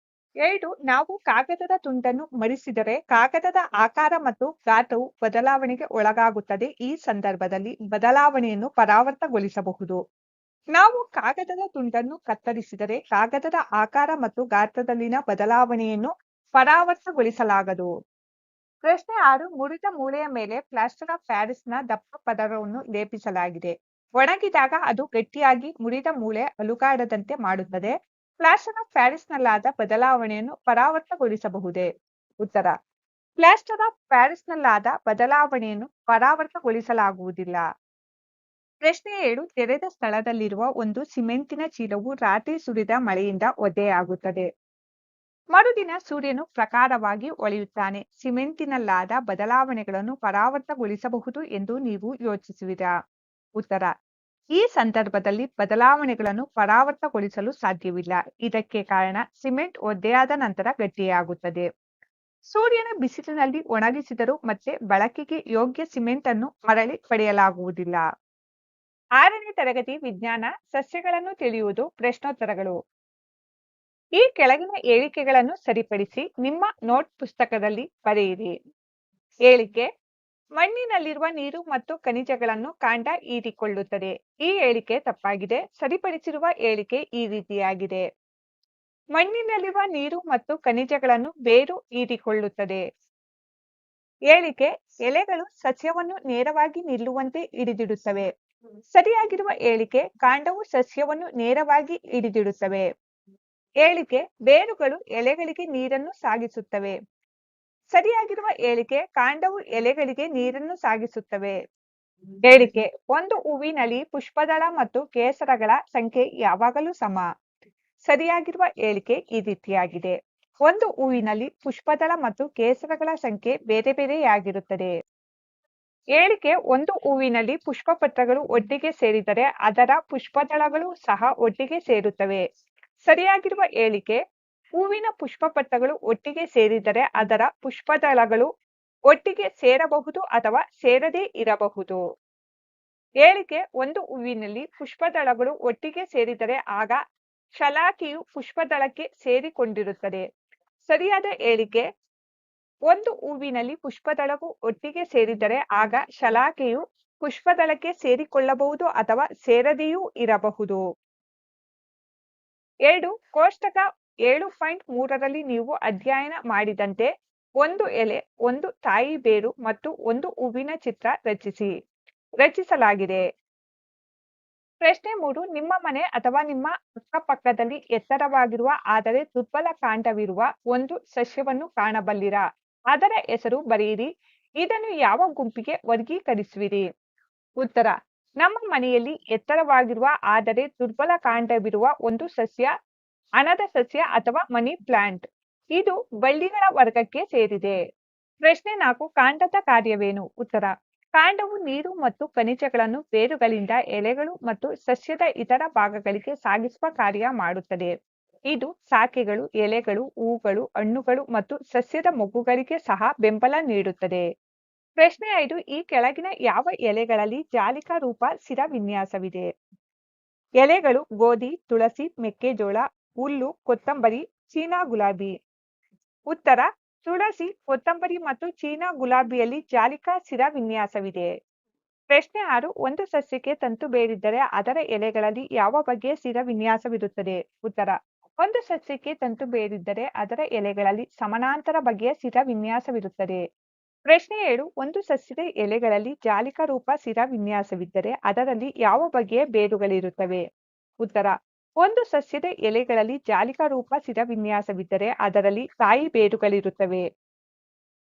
7: ನಾವು ಕಾಗದದ ತುಂಡನ್ನು ಮಡಿಸಿದರೆ ಕಾಗದದ ಆಕಾರ ಮತ್ತು ಗಾತ್ರವು ಬದಲಾವಣೆಗೆ ಒಳಗಾಗುತ್ತದೆ. ಈ ಸಂದರ್ಭದಲ್ಲಿ ಬದಲಾವಣೆಯನ್ನು ಪರಾವರ್ತಗೊಳಿಸಬಹುದು. ನಾವು ಕಾಗದದ ತುಂಡನ್ನು ಕತ್ತರಿಸಿದರೆ ಕಾಗದದ ಆಕಾರ ಮತ್ತು ಗಾತ್ರದಲ್ಲಿನ ಬದಲಾವಣೆಯನ್ನು ಪರಾವರ್ತಗೊಳಿಸಲಾಗದು. ಪ್ರಶ್ನೆ 6: ಮುರಿದ ಮೂಳೆಯ ಮೇಲೆ ಪ್ಲಾಸ್ಟರ್ ಆಫ್ ಪ್ಯಾರಿಸ್ನ ದಪ್ಪ ಪದರವನ್ನು ಲೇಪಿಸಲಾಗಿದೆ. ಒಣಗಿದಾಗ ಅದು ಗಟ್ಟಿಯಾಗಿ ಮುರಿದ ಮೂಳೆ ಅಲುಗಾಡದಂತೆ ಮಾಡುತ್ತದೆ. ಪ್ಲಾಸ್ಟರ್ ಆಫ್ ಪ್ಯಾರಿಸ್ನಲ್ಲಾದ ಬದಲಾವಣೆಯನ್ನು ಪರಾವರ್ತಗೊಳಿಸಬಹುದೇ? ಉತ್ತರ: ಪ್ಲಾಸ್ಟರ್ ಆಫ್ ಪ್ಯಾರಿಸ್ನಲ್ಲಾದ ಬದಲಾವಣೆಯನ್ನು ಪರಾವರ್ತಗೊಳಿಸಲಾಗುವುದಿಲ್ಲ. ಪ್ರಶ್ನೆ 7: ತೆರೆದ ಸ್ಥಳದಲ್ಲಿರುವ ಒಂದು ಸಿಮೆಂಟಿನ ಚೀಲವು ರಾತ್ರಿ ಸುರಿದ ಮಳೆಯಿಂದ ಒದ್ದೆಯಾಗುತ್ತದೆ. ಮರುದಿನ ಸೂರ್ಯನು ಪ್ರಖರವಾಗಿ ಹೊಳೆಯುತ್ತಾನೆ. ಸಿಮೆಂಟಿನಲ್ಲಾದ ಬದಲಾವಣೆಗಳನ್ನು ಪರಾವರ್ತಗೊಳಿಸಬಹುದು ಎಂದು ನೀವು ಯೋಚಿಸುವಿರಾ? ಉತ್ತರ: ಈ ಸಂದರ್ಭದಲ್ಲಿ ಬದಲಾವಣೆಗಳನ್ನು ಪರಾವರ್ತಗೊಳಿಸಲು ಸಾಧ್ಯವಿಲ್ಲ. ಇದಕ್ಕೆ ಕಾರಣ ಸಿಮೆಂಟ್ ಒದ್ದೆಯಾದ ನಂತರ ಗಟ್ಟಿಯಾಗುತ್ತದೆ. ಸೂರ್ಯನ ಬಿಸಿಲಿನಲ್ಲಿ ಒಣಗಿಸಿದರೂ ಮತ್ತೆ ಬಳಕೆಗೆ ಯೋಗ್ಯ ಸಿಮೆಂಟ್ ಅನ್ನು ಮರಳಿ ಪಡೆಯಲಾಗುವುದಿಲ್ಲ. 6ನೇ ತರಗತಿ ವಿಜ್ಞಾನ. ಸಸ್ಯಗಳನ್ನು ತಿಳಿಯುವುದು. ಪ್ರಶ್ನೋತ್ತರಗಳು. ಈ ಕೆಳಗಿನ ಹೇಳಿಕೆಗಳನ್ನು ಸರಿಪಡಿಸಿ ನಿಮ್ಮ ನೋಟ್ ಪುಸ್ತಕದಲ್ಲಿ ಬರೆಯಿರಿ. ಹೇಳಿಕೆ: ಮಣ್ಣಿನಲ್ಲಿರುವ ನೀರು ಮತ್ತು ಖನಿಜಗಳನ್ನು ಕಾಂಡ ಹೀರಿಕೊಳ್ಳುತ್ತದೆ. ಈ ಹೇಳಿಕೆ ತಪ್ಪಾಗಿದೆ. ಸರಿಪಡಿಸಿರುವ ಹೇಳಿಕೆ ಈ ರೀತಿಯಾಗಿದೆ: ಮಣ್ಣಿನಲ್ಲಿರುವ ನೀರು ಮತ್ತು ಖನಿಜಗಳನ್ನು ಬೇರು ಹೀರಿಕೊಳ್ಳುತ್ತದೆ. ಹೇಳಿಕೆ: ಎಲೆಗಳು ಸಸ್ಯವನ್ನು ನೇರವಾಗಿ ನಿಲ್ಲುವಂತೆ ಹಿಡಿದಿಡುತ್ತವೆ. ಸರಿಯಾಗಿರುವ ಹೇಳಿಕೆ: ಕಾಂಡವು ಸಸ್ಯವನ್ನು ನೇರವಾಗಿ ಹಿಡಿದಿಡುತ್ತವೆ. ಹೇಳಿಕೆ: ಬೇರುಗಳು ಎಲೆಗಳಿಗೆ ನೀರನ್ನು ಸಾಗಿಸುತ್ತವೆ. ಸರಿಯಾಗಿರುವ ಹೇಳಿಕೆ: ಕಾಂಡವು ಎಲೆಗಳಿಗೆ ನೀರನ್ನು ಸಾಗಿಸುತ್ತವೆ. ಹೇಳಿಕೆ: ಒಂದು ಹೂವಿನಲ್ಲಿ ಪುಷ್ಪದಳ ಮತ್ತು ಕೇಸರಗಳ ಸಂಖ್ಯೆ ಯಾವಾಗಲೂ ಸಮ. ಸರಿಯಾಗಿರುವ ಹೇಳಿಕೆ ಈ ರೀತಿಯಾಗಿದೆ: ಒಂದು ಹೂವಿನಲ್ಲಿ ಪುಷ್ಪದಳ ಮತ್ತು ಕೇಸರಗಳ ಸಂಖ್ಯೆ ಬೇರೆ ಬೇರೆಯಾಗಿರುತ್ತದೆ. ಹೇಳಿಕೆ: ಒಂದು ಹೂವಿನಲ್ಲಿ ಪುಷ್ಪಪತ್ರಗಳು ಒಟ್ಟಿಗೆ ಸೇರಿದರೆ ಅದರ ಪುಷ್ಪದಳಗಳು ಸಹ ಒಟ್ಟಿಗೆ ಸೇರುತ್ತವೆ. ಸರಿಯಾಗಿರುವ ಹೇಳಿಕೆ: ಹೂವಿನ ಪುಷ್ಪಪತ್ರಗಳು ಒಟ್ಟಿಗೆ ಸೇರಿದರೆ ಅದರ ಪುಷ್ಪದಳಗಳು ಒಟ್ಟಿಗೆ ಸೇರಬಹುದು ಅಥವಾ ಸೇರದೇ ಇರಬಹುದು. ಹೇಳಿಕೆ: ಒಂದು ಹೂವಿನಲ್ಲಿ ಪುಷ್ಪದಳಗಳು ಒಟ್ಟಿಗೆ ಸೇರಿದರೆ ಆಗ ಶಲಾಕೆಯು ಪುಷ್ಪದಳಕ್ಕೆ ಸೇರಿಕೊಂಡಿರುತ್ತದೆ. ಸರಿಯಾದ ಹೇಳಿಕೆ: ಒಂದು ಹೂವಿನಲ್ಲಿ ಪುಷ್ಪದಳವು ಒಟ್ಟಿಗೆ ಸೇರಿದರೆ ಆಗ ಶಲಾಕೆಯು ಪುಷ್ಪದಳಕ್ಕೆ ಸೇರಿಕೊಳ್ಳಬಹುದು ಅಥವಾ ಸೇರದೆಯೂ ಇರಬಹುದು. 2 ಕೋಷ್ಟಕ 7.3ರಲ್ಲಿ ನೀವು ಅಧ್ಯಯನ ಮಾಡಿದಂತೆ ಒಂದು ಎಲೆ, ಒಂದು ತಾಯಿ ಬೇರು ಮತ್ತು ಒಂದು ಹೂವಿನ ಚಿತ್ರ ರಚಿಸಲಾಗಿದೆ. ಪ್ರಶ್ನೆ 3. ನಿಮ್ಮ ಮನೆ ಅಥವಾ ನಿಮ್ಮ ಅಕ್ಕಪಕ್ಕದಲ್ಲಿ ಎತ್ತರವಾಗಿರುವ ಆದರೆ ದುರ್ಬಲ ಕಾಂಡವಿರುವ ಒಂದು ಸಸ್ಯವನ್ನು ಕಾಣಬಲ್ಲಿರಾ? ಅದರ ಹೆಸರು ಬರೆಯಿರಿ. ಇದನ್ನು ಯಾವ ಗುಂಪಿಗೆ ವರ್ಗೀಕರಿಸುವಿರಿ? ಉತ್ತರ: ನಮ್ಮ ಮನೆಯಲ್ಲಿ ಎತ್ತರವಾಗಿರುವ ಆದರೆ ದುರ್ಬಲ ಕಾಂಡವಿರುವ ಒಂದು ಸಸ್ಯ ಹಣದ ಸಸ್ಯ ಅಥವಾ ಮನಿ ಪ್ಲಾಂಟ್. ಇದು ಬಳ್ಳಿಗಳ ವರ್ಗಕ್ಕೆ ಸೇರಿದೆ. ಪ್ರಶ್ನೆ 4. ಕಾಂಡದ ಕಾರ್ಯವೇನು? ಉತ್ತರ: ಕಾಂಡವು ನೀರು ಮತ್ತು ಖನಿಜಗಳನ್ನು ಬೇರುಗಳಿಂದ ಎಲೆಗಳು ಮತ್ತು ಸಸ್ಯದ ಇತರ ಭಾಗಗಳಿಗೆ ಸಾಗಿಸುವ ಕಾರ್ಯ ಮಾಡುತ್ತದೆ. ಇದು ಶಾಖೆಗಳು, ಎಲೆಗಳು, ಹೂಗಳು, ಹಣ್ಣುಗಳು ಮತ್ತು ಸಸ್ಯದ ಮೊಗ್ಗುಗಳಿಗೆ ಸಹ ಬೆಂಬಲ ನೀಡುತ್ತದೆ. ಪ್ರಶ್ನೆ 5. ಈ ಕೆಳಗಿನ ಯಾವ ಎಲೆಗಳಲ್ಲಿ ಜಾಲಿಕ ರೂಪ ಸ್ಥಿರ ವಿನ್ಯಾಸವಿದೆ? ಎಲೆಗಳು: ಗೋಧಿ, ತುಳಸಿ, ಮೆಕ್ಕೆಜೋಳ, ಹುಲ್ಲು, ಕೊತ್ತಂಬರಿ, ಚೀನಾ ಗುಲಾಬಿ. ಉತ್ತರ: ತುಳಸಿ, ಕೊತ್ತಂಬರಿ ಮತ್ತು ಚೀನಾ ಗುಲಾಬಿಯಲ್ಲಿ ಜಾಲಿಕ ಸ್ಥಿರ ವಿನ್ಯಾಸವಿದೆ. ಪ್ರಶ್ನೆ 6. ಒಂದು ಸಸ್ಯಕ್ಕೆ ತಂತು ಬೇರಿದ್ದರೆ ಅದರ ಎಲೆಗಳಲ್ಲಿ ಯಾವ ಬಗೆಯ ಸ್ಥಿರ ವಿನ್ಯಾಸವಿರುತ್ತದೆ? ಉತ್ತರ: ಒಂದು ಸಸ್ಯಕ್ಕೆ ತಂತು ಬೇರಿದ್ದರೆ ಅದರ ಎಲೆಗಳಲ್ಲಿ ಸಮಾನಾಂತರ ಬಗೆಯ ಸ್ಥಿರ ವಿನ್ಯಾಸವಿರುತ್ತದೆ. ಪ್ರಶ್ನೆ 7. ಒಂದು ಸಸ್ಯದ ಎಲೆಗಳಲ್ಲಿ ಜಾಲಿಕ ರೂಪ ಸ್ಥಿರ ವಿನ್ಯಾಸವಿದ್ದರೆ ಅದರಲ್ಲಿ ಯಾವ ಬಗೆಯ ಬೇರುಗಳಿರುತ್ತವೆ? ಉತ್ತರ: ಒಂದು ಸಸ್ಯದ ಎಲೆಗಳಲ್ಲಿ ಜಾಲಿಕ ರೂಪ ಸ್ಥಿರ ವಿನ್ಯಾಸವಿದ್ದರೆ ಅದರಲ್ಲಿ ತಾಯಿ ಬೇರುಗಳಿರುತ್ತವೆ.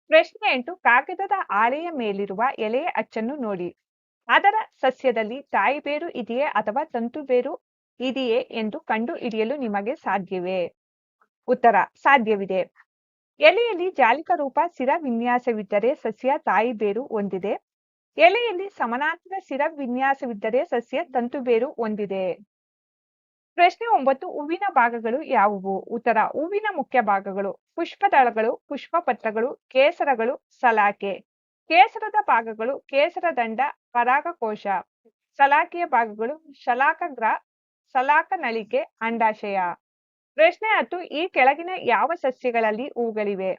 ಪ್ರಶ್ನೆ 8. ಕಾಗದದ ಹಾಳೆಯ ಮೇಲಿರುವ ಎಲೆಯ ಅಚ್ಚನ್ನು ನೋಡಿ. ಅದರ ಸಸ್ಯದಲ್ಲಿ ತಾಯಿ ಬೇರು ಇದೆಯೇ ಅಥವಾ ತಂತು ಬೇರು ಇದೆಯೇ ಎಂದು ಕಂಡು ಹಿಡಿಯಲು ನಿಮಗೆ ಸಾಧ್ಯವೇ? ಉತ್ತರ: ಸಾಧ್ಯವಿದೆ. ಎಲೆಯಲ್ಲಿ ಜಾಲಿಕ ರೂಪ ಸ್ಥಿರ ವಿನ್ಯಾಸವಿದ್ದರೆ ಸಸ್ಯ ತಾಯಿ ಬೇರು ಹೊಂದಿದೆ. ಎಲೆಯಲ್ಲಿ ಸಮಾನಾಂತರ ಸ್ಥಿರ ವಿನ್ಯಾಸವಿದ್ದರೆ ಸಸ್ಯ ತಂತು ಬೇರು ಹೊಂದಿದೆ. ಪ್ರಶ್ನೆ 9. ಹೂವಿನ ಭಾಗಗಳು ಯಾವುವು? ಉತ್ತರ: ಹೂವಿನ ಮುಖ್ಯ ಭಾಗಗಳು ಪುಷ್ಪದಳಗಳು, ಪುಷ್ಪಪತ್ರಗಳು, ಕೇಸರಗಳು, ಸಲಾಕೆ. ಕೇಸರದ ಭಾಗಗಳು ಕೇಸರದಂಡ, ಪರಾಗಕೋಶ. ಸಲಾಕೆಯ ಭಾಗಗಳು ಶಲಾಕಾಗ್ರ, ಸಲಾಕನಳಿಕೆ, ಅಂಡಾಶಯ. ಪ್ರಶ್ನೆ 10. ಈ ಕೆಳಗಿನ ಯಾವ ಸಸ್ಯಗಳಲ್ಲಿ ಹೂಗಳಿವೆ?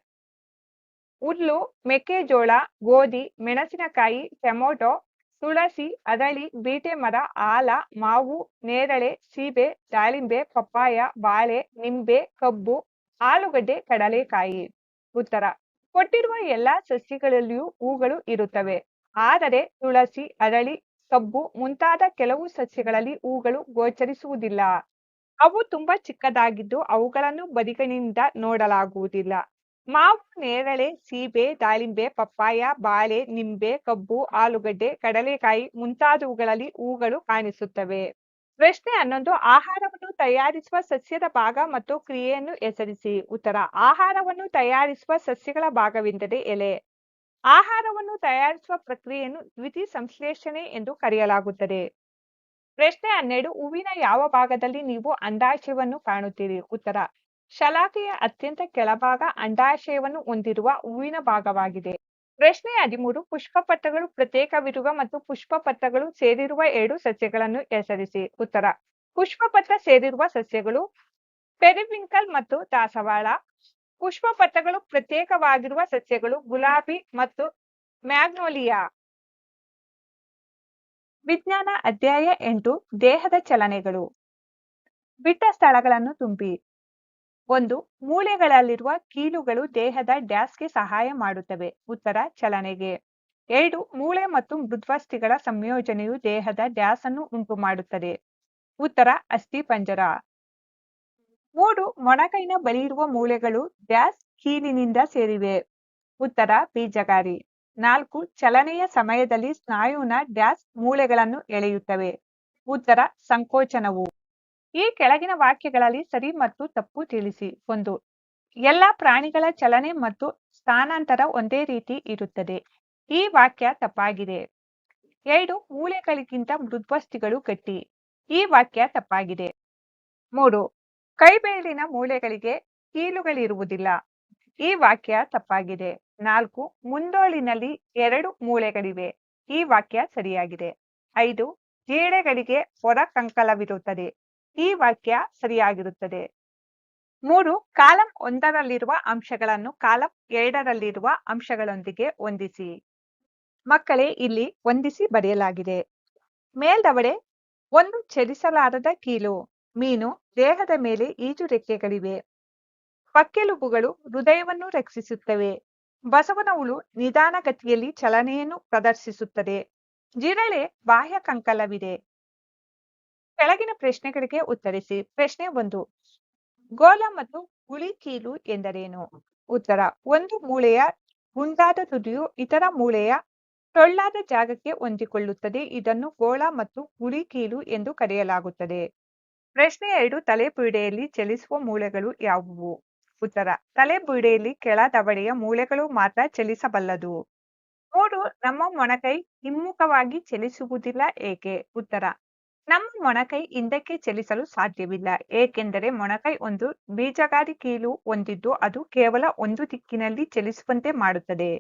ಹುಲ್ಲು, ಮೆಕ್ಕೆಜೋಳ, ಗೋಧಿ, ಮೆಣಸಿನಕಾಯಿ, ಟೊಮೆಟೊ, ತುಳಸಿ, ಅರಳಿ, ಬೀಟೆ ಮರ, ಆಲ, ಮಾವು, ನೇರಳೆ, ಸೀಬೆ, ದಾಳಿಂಬೆ, ಪಪ್ಪಾಯ, ಬಾಳೆ, ನಿಂಬೆ, ಕಬ್ಬು, ಆಲೂಗಡ್ಡೆ, ಕಡಲೆಕಾಯಿ. ಉತ್ತರ: ಕೊಟ್ಟಿರುವ ಎಲ್ಲಾ ಸಸ್ಯಗಳಲ್ಲಿಯೂ ಹೂಗಳು ಇರುತ್ತವೆ. ಆದರೆ ತುಳಸಿ, ಅರಳಿ, ಕಬ್ಬು ಮುಂತಾದ ಕೆಲವು ಸಸ್ಯಗಳಲ್ಲಿ ಹೂಗಳು ಗೋಚರಿಸುವುದಿಲ್ಲ. ಅವು ತುಂಬಾ ಚಿಕ್ಕದಾಗಿದ್ದು ಅವುಗಳನ್ನು ಬದಿಗಳಿಂದ ನೋಡಲಾಗುವುದಿಲ್ಲ. ಮಾವು, ನೇರಳೆ, ಸೀಬೆ, ದಾಳಿಂಬೆ, ಪಪ್ಪಾಯ, ಬಾಳೆ, ನಿಂಬೆ, ಕಬ್ಬು, ಆಲೂಗಡ್ಡೆ, ಕಡಲೆಕಾಯಿ ಮುಂತಾದವುಗಳಲ್ಲಿ ಹೂಗಳು ಕಾಣಿಸುತ್ತವೆ. ಪ್ರಶ್ನೆ 11. ಆಹಾರವನ್ನು ತಯಾರಿಸುವ ಸಸ್ಯದ ಭಾಗ ಮತ್ತು ಕ್ರಿಯೆಯನ್ನು ಹೆಸರಿಸಿ. ಉತ್ತರ: ಆಹಾರವನ್ನು ತಯಾರಿಸುವ ಸಸ್ಯಗಳ ಭಾಗವೆಂದರೆ ಎಲೆ. ಆಹಾರವನ್ನು ತಯಾರಿಸುವ ಪ್ರಕ್ರಿಯೆಯನ್ನು ದ್ಯುತಿ ಸಂಶ್ಲೇಷಣೆ ಎಂದು ಕರೆಯಲಾಗುತ್ತದೆ. ಪ್ರಶ್ನೆ 12. ಹೂವಿನ ಯಾವ ಭಾಗದಲ್ಲಿ ನೀವು ಅಂಡಾಶಯವನ್ನು ಕಾಣುತ್ತೀರಿ? ಉತ್ತರ: ಶಲಾಕೆಯ ಅತ್ಯಂತ ಕೆಳಭಾಗ ಅಂಡಾಶಯವನ್ನು ಹೊಂದಿರುವ ಹೂವಿನ ಭಾಗವಾಗಿದೆ. ಪ್ರಶ್ನೆ 13. ಪುಷ್ಪಪತ್ರಗಳು ಪ್ರತ್ಯೇಕವಿರುವ ಮತ್ತು ಪುಷ್ಪಪತ್ರಗಳು ಸೇರಿರುವ 2 ಸಸ್ಯಗಳನ್ನು ಹೆಸರಿಸಿ. ಉತ್ತರ: ಪುಷ್ಪಪತ್ರ ಸೇರಿರುವ ಸಸ್ಯಗಳು ಪೆರಿವಿಂಕಲ್ ಮತ್ತು ದಾಸವಾಳ. ಪುಷ್ಪಪತ್ರಗಳು ಪ್ರತ್ಯೇಕವಾಗಿರುವ ಸಸ್ಯಗಳು ಗುಲಾಬಿ ಮತ್ತು ಮ್ಯಾಗ್ನೋಲಿಯಾ. ವಿಜ್ಞಾನ ಅಧ್ಯಾಯ 8. ದೇಹದ ಚಲನೆಗಳು. ಬಿಟ್ಟ ಸ್ಥಳಗಳನ್ನು ತುಂಬಿ. 1. ಮೂಳೆಗಳಲ್ಲಿರುವ ಕೀಲುಗಳು ದೇಹದ ಡ್ಯಾಶ್ಗೆ ಸಹಾಯ ಮಾಡುತ್ತವೆ. ಉತ್ತರ: ಚಲನೆಗೆ. 2. ಮೂಳೆ ಮತ್ತು ಮೃದ್ವಸ್ಥಿಗಳ ಸಂಯೋಜನೆಯು ದೇಹದ ಡ್ಯಾಶ್ ಅನ್ನು ಉಂಟುಮಾಡುತ್ತದೆ. ಉತ್ತರ: ಅಸ್ಥಿಪಂಜರ. 3. ಮೊಣಕೈನ ಬಳಿಯಿರುವ ಮೂಳೆಗಳು ಡ್ಯಾಶ್ ಕೀಲಿನಿಂದ ಸೇರಿವೆ. ಉತ್ತರ: ಬೀಜಗಾರಿ. 4. ಚಲನೆಯ ಸಮಯದಲ್ಲಿ ಸ್ನಾಯುನ ಡ್ಯಾಶ್ ಮೂಳೆಗಳನ್ನು ಎಳೆಯುತ್ತವೆ. ಉತ್ತರ: ಸಂಕೋಚನವು. ಈ ಕೆಳಗಿನ ವಾಕ್ಯಗಳಲ್ಲಿ ಸರಿ ಮತ್ತು ತಪ್ಪು ತಿಳಿಸಿ. 1. ಎಲ್ಲ ಪ್ರಾಣಿಗಳ ಚಲನೆ ಮತ್ತು ಸ್ಥಾನಾಂತರ ಒಂದೇ ರೀತಿ ಇರುತ್ತದೆ. ಈ ವಾಕ್ಯ ತಪ್ಪಾಗಿದೆ. 2. ಮೂಳೆಗಳಿಗಿಂತ ಮೃದ್ವಸ್ಥಿಗಳು ಗಟ್ಟಿ. ಈ ವಾಕ್ಯ ತಪ್ಪಾಗಿದೆ. 3. ಕೈಬೆರಳಿನ ಮೂಳೆಗಳಿಗೆ ಕೀಲುಗಳಿರುವುದಿಲ್ಲ. ಈ ವಾಕ್ಯ ತಪ್ಪಾಗಿದೆ. 4. ಮುಂದೋಳಿನಲ್ಲಿ 2 ಮೂಳೆಗಳಿವೆ. ಈ ವಾಕ್ಯ ಸರಿಯಾಗಿದೆ. 5. ಜೇಡಗಳಿಗೆ ಹೊರ ಕಂಕಳವಿರುತ್ತದೆ. ಈ ವಾಕ್ಯ ಸರಿಯಾಗಿರುತ್ತದೆ. 3. ಕಾಲಂ 1ರಲ್ಲಿರುವ ಅಂಶಗಳನ್ನು ಕಾಲಂ 2ರಲ್ಲಿರುವ ಅಂಶಗಳೊಂದಿಗೆ ಹೊಂದಿಸಿ. ಮಕ್ಕಳೇ, ಇಲ್ಲಿ ಹೊಂದಿಸಿ ಬರೆಯಲಾಗಿದೆ. ಮೇಲ್ದವಡೆ ಒಂದು ಚಲಿಸಲಾರದ ಕೀಲು. ಮೀನು ದೇಹದ ಮೇಲೆ ಈಜು ರೆಕ್ಕೆಗಳಿವೆ. ಪಕ್ಕೆಲುಬುಗಳು ಹೃದಯವನ್ನು ರಕ್ಷಿಸುತ್ತವೆ. ಬಸವನ ಹುಳು ನಿಧಾನಗತಿಯಲ್ಲಿ ಚಲನೆಯನ್ನು ಪ್ರದರ್ಶಿಸುತ್ತದೆ. ಜಿರಳೆ ಬಾಹ್ಯ ಕಂಕಲವಿದೆ. ಕೆಳಗಿನ ಪ್ರಶ್ನೆಗಳಿಗೆ ಉತ್ತರಿಸಿ. ಪ್ರಶ್ನೆ 1. ಗೋಲ ಮತ್ತು ಹುಳಿಕೀಲು ಎಂದರೇನು? ಉತ್ತರ: ಒಂದು ಮೂಳೆಯ ಗುಂಡಾದ ತುದಿಯು ಇತರ ಮೂಳೆಯ ಟೊಳ್ಳಾದ ಜಾಗಕ್ಕೆ ಹೊಂದಿಕೊಳ್ಳುತ್ತದೆ. ಇದನ್ನು ಗೋಳ ಮತ್ತು ಹುಳಿಕೀಲು ಎಂದು ಕರೆಯಲಾಗುತ್ತದೆ. ಪ್ರಶ್ನೆ 2. ತಲೆಬುರುಡೆಯಲ್ಲಿ ಚಲಿಸುವ ಮೂಳೆಗಳು ಯಾವುವು? ಉತ್ತರ: ತಲೆಬುರುಡೆಯಲ್ಲಿ ಕೆಳ ದವಡೆಯ ಮೂಳೆಗಳು ಮಾತ್ರ ಚಲಿಸಬಲ್ಲದು. 3. ನಮ್ಮ ಮೊಣಕೈ ಹಿಮ್ಮುಖವಾಗಿ ಚಲಿಸುವುದಿಲ್ಲ ಏಕೆ? ಉತ್ತರ: ನಮ್ಮ ಮೊಣಕೈ ಹಿಂದಕ್ಕೆ ಚಲಿಸಲು ಸಾಧ್ಯವಿಲ್ಲ, ಏಕೆಂದರೆ ಮೊಣಕೈ ಒಂದು ಬೀಜಗಾಡಿ ಕೀಲು ಹೊಂದಿದ್ದು ಅದು ಕೇವಲ ಒಂದು ದಿಕ್ಕಿನಲ್ಲಿ ಚಲಿಸುವಂತೆ ಮಾಡುತ್ತದೆ.